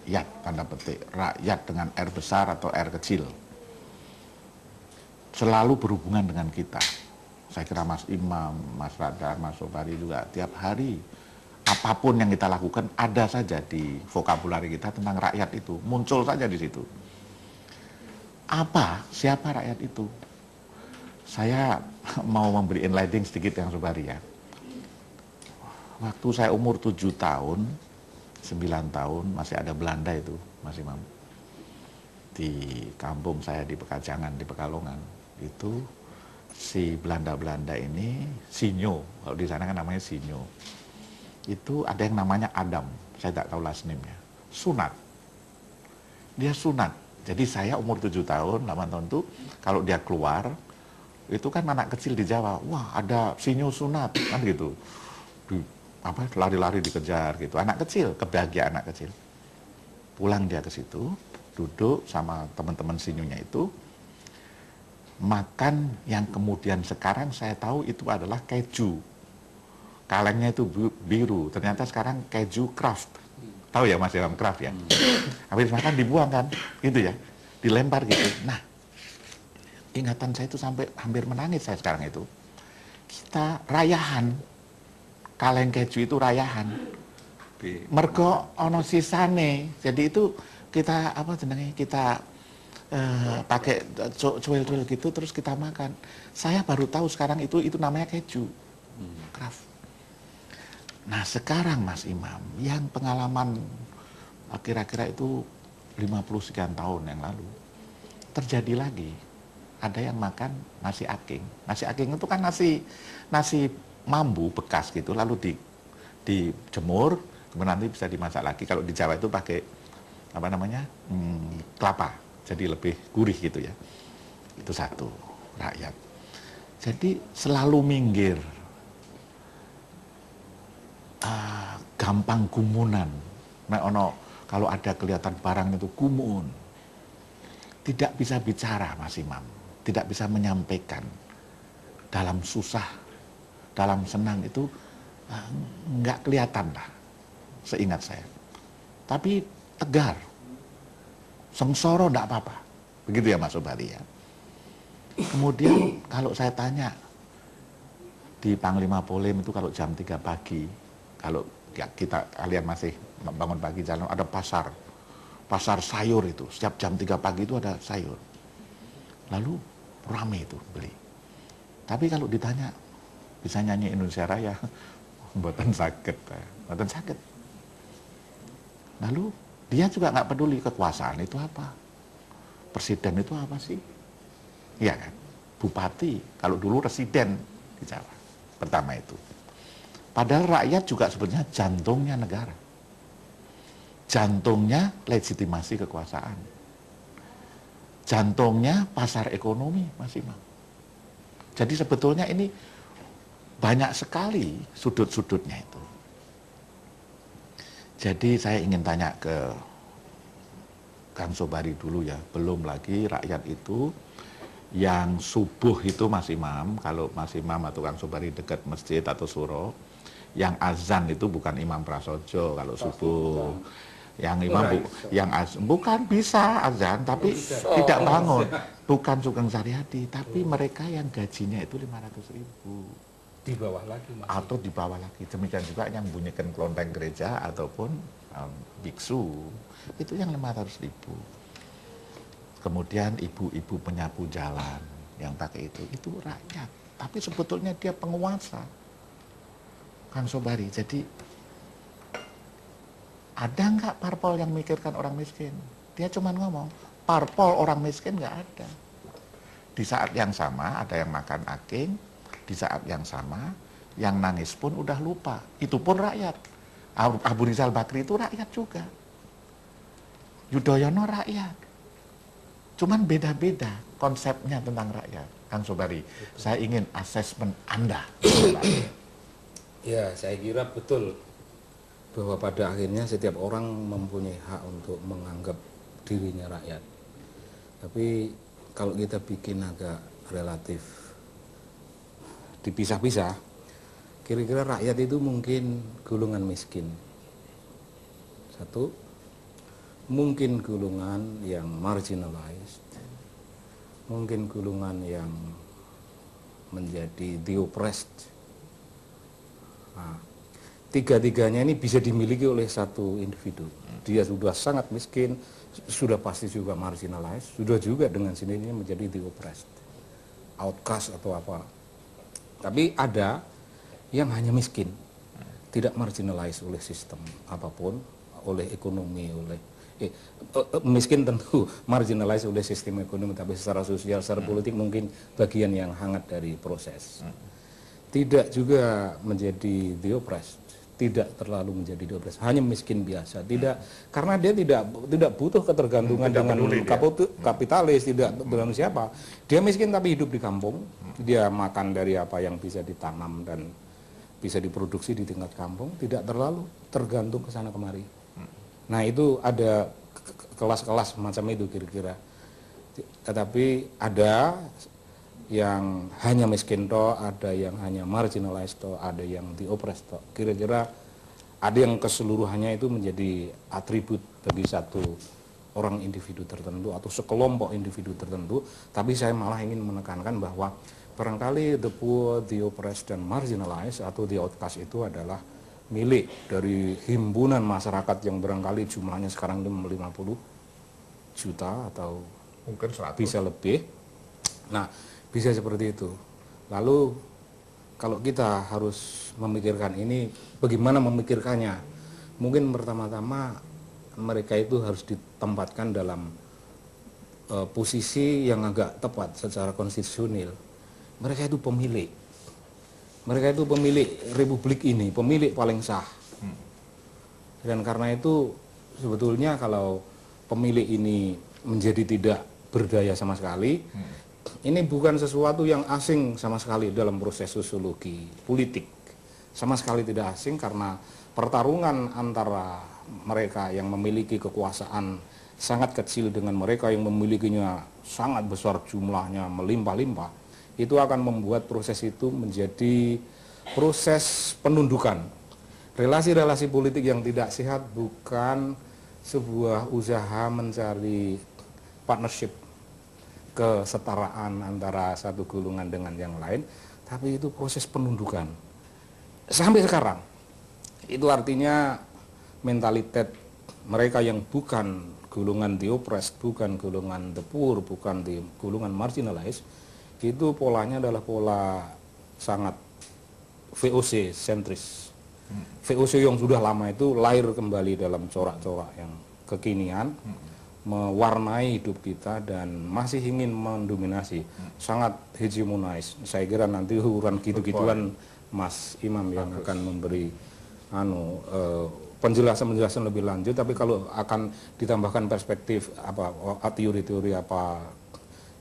rakyat, tanda petik, rakyat dengan R besar atau R kecil, selalu berhubungan dengan kita. Saya kira Mas Imam, Mas Radar, Mas Sobari juga tiap hari, apapun yang kita lakukan ada saja di vokabulari kita tentang rakyat itu, muncul saja di situ. Siapa rakyat itu? Saya mau memberi enlightening sedikit yang Sobari ya. Waktu saya umur 7 tahun, 9 tahun, masih ada Belanda itu, Mas Imam. Di kampung saya di Pekajangan, di Pekalongan. Itu si Belanda-Belanda ini, Sinyo, kalau di sana kan namanya Sinyo. Itu ada yang namanya Adam, saya tak tahu last name-nya. Sunat. Dia sunat. Jadi saya umur 7 tahun, 8 tahun itu, kalau dia keluar, itu kan anak kecil di Jawa, wah ada Sinyo sunat, kan gitu. Lari-lari dikejar gitu, anak kecil, kebahagiaan anak kecil. Pulang dia ke situ, duduk sama teman-teman Sinyonya itu, makan yang kemudian sekarang saya tahu itu adalah keju. Kalengnya itu biru, ternyata sekarang keju Kraft. Tahu ya Mas Ilham, Kraft ya? Habis makan dibuang kan, gitu ya, dilempar gitu. Nah, ingatan saya itu sampai hampir menangis saya sekarang itu. Kita rayahan, kaleng keju itu rayahan. Mergo ono sisane. Jadi itu kita kita pakai cuil-cuil gitu terus kita makan. Saya baru tahu sekarang itu namanya keju. Kraft. Nah, sekarang Mas Imam yang pengalaman kira-kira itu 50 sekian tahun yang lalu terjadi lagi. Ada yang makan nasi aking. Nasi aking itu kan nasi mambu bekas gitu, lalu dijemur, kemudian nanti bisa dimasak lagi. Kalau di Jawa itu pakai kelapa, jadi lebih gurih gitu ya. Itu satu, rakyat. Jadi selalu minggir, gampang gumunan. Kalau ada kelihatan barang itu gumun, tidak bisa bicara Mas Imam, tidak bisa menyampaikan. Dalam susah, dalam senang itu nggak kelihatan lah, seingat saya. Tapi tegar, sengsoro nggak apa-apa, begitu ya Mas Sobari ya. Kemudian kalau saya tanya di Panglima Polim itu kalau jam 3 pagi, kalau ya kalian masih bangun pagi jalan, ada pasar sayur itu, setiap jam 3 pagi itu ada sayur. Lalu rame itu beli. Tapi kalau ditanya bisa nyanyi Indonesia Raya, mboten sakit. Lalu dia juga nggak peduli kekuasaan itu apa, presiden itu apa sih, iya kan, bupati, kalau dulu residen di Jawa, pertama itu. Padahal rakyat juga sebetulnya jantungnya negara, jantungnya legitimasi kekuasaan, jantungnya pasar ekonomi, Mas Imam. Jadi sebetulnya ini banyak sekali sudut-sudutnya itu. Jadi saya ingin tanya ke Kang Sobari dulu ya, belum lagi rakyat itu yang subuh itu Mas Imam, kalau Mas Imam atau Kang Sobari dekat masjid atau suro, yang azan itu bukan Imam Prasojo kalau subuh. Yang imam bukan bisa azan tapi tidak bangun, bukan Sugeng Saryadi, tapi mereka yang gajinya itu 500.000 di bawah lagi masih. Atau di bawah lagi. Demikian juga yang bunyikan klonteng gereja ataupun biksu itu yang 500.000. Kemudian ibu-ibu penyapu jalan yang pakai itu rakyat, tapi sebetulnya dia penguasa, Kang Sobari. Jadi ada nggak parpol yang mikirkan orang miskin? Dia cuma ngomong, parpol orang miskin nggak ada. Di saat yang sama ada yang makan aking, di saat yang sama yang nangis pun udah lupa. Itu pun rakyat. Abu Rizal Bakri itu rakyat juga. Yudhoyono rakyat. Cuman beda-beda konsepnya tentang rakyat. Kang Sobari, saya ingin asesmen Anda. Ya, saya kira betul bahwa pada akhirnya setiap orang mempunyai hak untuk menganggap dirinya rakyat. Tapi kalau kita bikin agak relatif dipisah-pisah, kira-kira rakyat itu mungkin golongan miskin. Satu, mungkin golongan yang marginalized, mungkin golongan yang menjadi the oppressed. Nah, tiga-tiganya ini bisa dimiliki oleh satu individu. Dia sudah sangat miskin, sudah pasti juga marginalized, sudah juga dengan sendirinya menjadi the oppressed, outcast atau apa. Tapi ada yang hanya miskin, tidak marginalized oleh sistem apapun, oleh ekonomi, oleh miskin tentu marginalized oleh sistem ekonomi, tapi secara sosial, secara politik mungkin bagian yang hangat dari proses. Tidak juga menjadi the oppressed, tidak terlalu menjadi the oppressed, hanya miskin biasa, tidak karena dia tidak butuh ketergantungan dengan kapitalis, tidak dengan siapa. Dia miskin tapi hidup di kampung, dia makan dari apa yang bisa ditanam dan bisa diproduksi di tingkat kampung, tidak terlalu tergantung ke sana kemari. Nah, itu ada kelas-kelas macam itu kira-kira. Tetapi ada yang hanya miskin toh, ada yang hanya marginalized toh, ada yang di oppressed toh. Kira-kira ada yang keseluruhannya itu menjadi atribut bagi satu orang individu tertentu atau sekelompok individu tertentu. Tapi saya malah ingin menekankan bahwa barangkali the poor, the oppressed dan marginalized atau the outcast itu adalah milik dari himpunan masyarakat yang barangkali jumlahnya sekarang 50 juta atau mungkin 100. Bisa lebih. Nah, bisa seperti itu. Lalu kalau kita harus memikirkan ini, bagaimana memikirkannya? Mungkin pertama-tama mereka itu harus ditempatkan dalam posisi yang agak tepat secara konstitusional. Mereka itu pemilik. Mereka itu pemilik republik ini, pemilik paling sah. Dan karena itu sebetulnya kalau pemilik ini menjadi tidak berdaya sama sekali, ini bukan sesuatu yang asing sama sekali dalam proses sosiologi politik. Sama sekali tidak asing karena pertarungan antara mereka yang memiliki kekuasaan sangat kecil dengan mereka yang memilikinya sangat besar jumlahnya, melimpah-limpah, itu akan membuat proses itu menjadi proses penundukan. Relasi-relasi politik yang tidak sehat bukan sebuah usaha mencari partnership, kesetaraan antara satu golongan dengan yang lain, tapi itu proses penundukan. Sampai sekarang, itu artinya mentalitas mereka yang bukan golongan the oppressed, bukan golongan the poor, bukan golongan marginalized, itu polanya adalah pola sangat VOC sentris. VOC yang sudah lama itu lahir kembali dalam corak-corak yang kekinian, mewarnai hidup kita dan masih ingin mendominasi, sangat hegemonize. Saya kira nanti ukuran gitu-gituan Mas Imam yang akan memberi penjelasan lebih lanjut. Tapi kalau akan ditambahkan perspektif apa teori-teori apa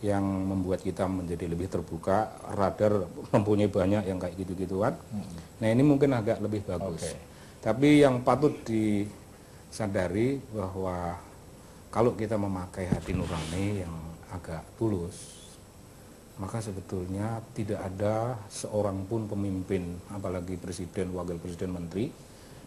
yang membuat kita menjadi lebih terbuka, radar mempunyai banyak yang kayak gitu-gituan. Nah, ini mungkin agak lebih bagus. Tapi yang patut disadari bahwa kalau kita memakai hati nurani yang agak tulus, maka sebetulnya tidak ada seorang pun pemimpin, apalagi presiden, wakil presiden, menteri,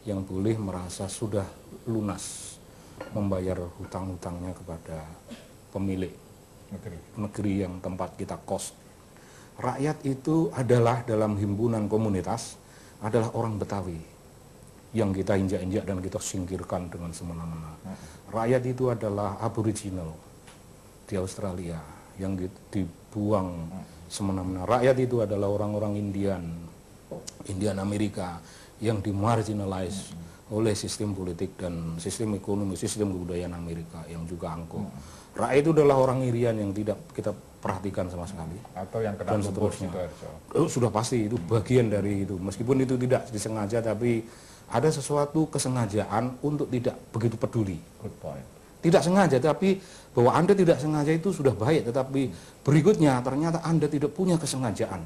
yang boleh merasa sudah lunas membayar hutang-hutangnya kepada pemilik negeri yang tempat kita kos. Rakyat itu adalah dalam himpunan komunitas, adalah orang Betawi yang kita injak-injak dan kita singkirkan dengan semena-mena. Rakyat itu adalah aboriginal di Australia yang dibuang semena-mena. Rakyat itu adalah orang-orang Indian Amerika yang dimarginalize oleh sistem politik dan sistem ekonomi, sistem kebudayaan Amerika yang juga angkuh. Rakyat itu adalah orang Irian yang tidak kita perhatikan sama sekali. Atau yang kena dan seterusnya. Sudah pasti itu bagian dari itu. Meskipun itu tidak disengaja, tapi ada sesuatu kesengajaan untuk tidak begitu peduli. Good point. Tidak sengaja, tapi bahwa Anda tidak sengaja itu sudah baik, tetapi berikutnya ternyata Anda tidak punya kesengajaan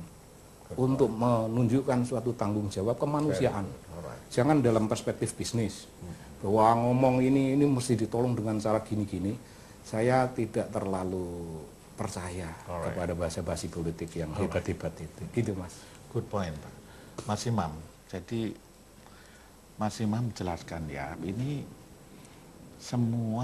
untuk menunjukkan suatu tanggung jawab kemanusiaan. Jangan dalam perspektif bisnis, bahwa ngomong ini mesti ditolong dengan cara gini-gini. Saya tidak terlalu percaya kepada basa-basi politik yang hebat-hebat itu. Gitu, Mas. Good point, Pak. Mas Imam, jadi Mas Imam jelaskan ya, ini semua